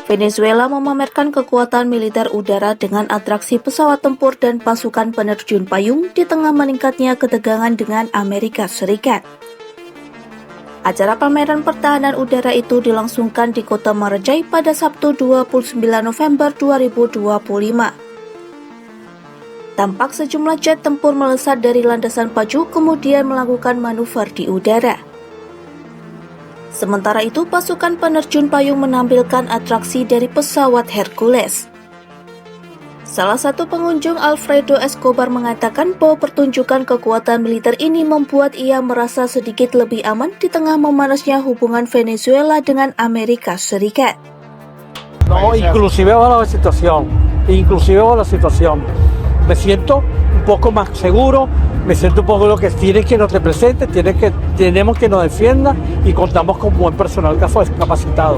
Venezuela memamerkan kekuatan militer udara dengan atraksi pesawat tempur dan pasukan penerjun payung di tengah meningkatnya ketegangan dengan Amerika Serikat. Acara pameran pertahanan udara itu dilangsungkan di kota Maracay pada Sabtu 29 November 2025. Tampak sejumlah jet tempur melesat dari landasan pacu kemudian melakukan manuver di udara. Sementara itu, pasukan penerjun payung menampilkan atraksi dari pesawat Hercules. Salah satu pengunjung, Alfredo Escobar, mengatakan bahwa pertunjukan kekuatan militer ini membuat ia merasa sedikit lebih aman di tengah memanasnya hubungan Venezuela dengan Amerika Serikat. No, inclusive bajo la situación. Me siento un poco más seguro, me siento un poco lo que tienen que nos represente, tenemos que nos defienda y contamos con buen personal capacitado.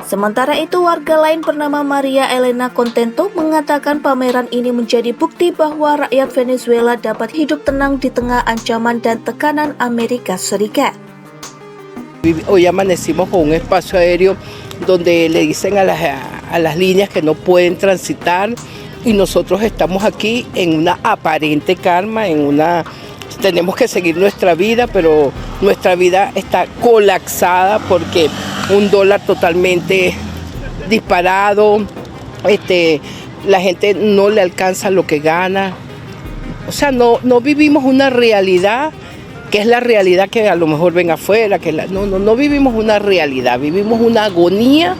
Sementara itu, warga lain bernama Maria Elena Contento mengatakan pameran ini menjadi bukti bahwa rakyat Venezuela dapat hidup tenang di tengah ancaman dan tekanan Amerika Serikat. Hoy amanecimos con un espacio aéreo donde le dicen a las líneas que no pueden transitar y nosotros estamos aquí en una aparente calma, tenemos que seguir nuestra vida, pero nuestra vida está colapsada porque un dólar totalmente disparado, la gente no le alcanza lo que gana, o sea, no vivimos una realidad que es la realidad que a lo mejor ven afuera, no vivimos una realidad, vivimos una agonía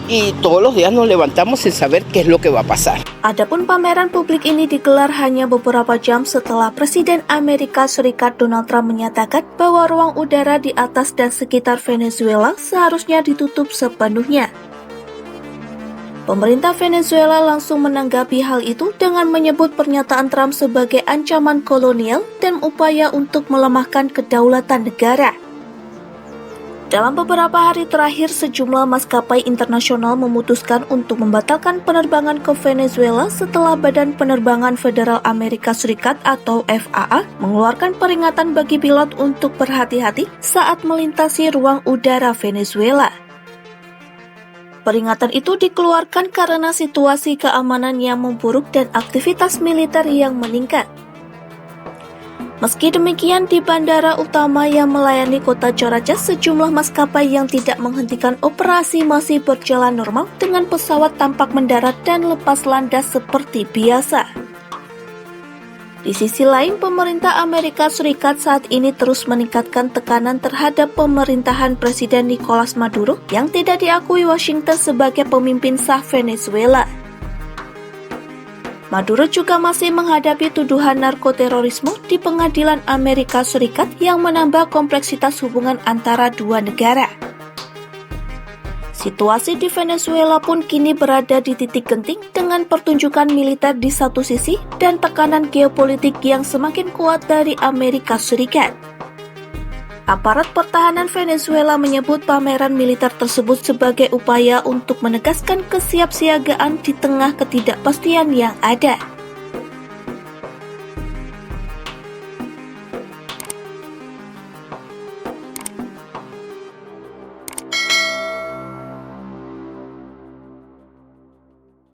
y todos los días nos levantamos sin saber qué es lo que va a pasar. Adapun pameran publik ini digelar hanya beberapa jam setelah Presiden Amerika Serikat Donald Trump menyatakan bahwa ruang udara di atas dan sekitar Venezuela seharusnya ditutup sepenuhnya. Pemerintah Venezuela langsung menanggapi hal itu dengan menyebut pernyataan Trump sebagai ancaman kolonial dan upaya untuk melemahkan kedaulatan negara. Dalam beberapa hari terakhir, sejumlah maskapai internasional memutuskan untuk membatalkan penerbangan ke Venezuela setelah Badan Penerbangan Federal Amerika Serikat atau FAA mengeluarkan peringatan bagi pilot untuk berhati-hati saat melintasi ruang udara Venezuela. Peringatan itu dikeluarkan karena situasi keamanan yang memburuk dan aktivitas militer yang meningkat. Meski demikian, di bandara utama yang melayani kota Caracas, sejumlah maskapai yang tidak menghentikan operasi masih berjalan normal dengan pesawat tampak mendarat dan lepas landas seperti biasa. Di sisi lain, pemerintah Amerika Serikat saat ini terus meningkatkan tekanan terhadap pemerintahan Presiden Nicolas Maduro yang tidak diakui Washington sebagai pemimpin sah Venezuela. Maduro juga masih menghadapi tuduhan narkoterorisme di pengadilan Amerika Serikat yang menambah kompleksitas hubungan antara dua negara. Situasi di Venezuela pun kini berada di titik genting dengan pertunjukan militer di satu sisi dan tekanan geopolitik yang semakin kuat dari Amerika Serikat. Aparat pertahanan Venezuela menyebut pameran militer tersebut sebagai upaya untuk menegaskan kesiapsiagaan di tengah ketidakpastian yang ada.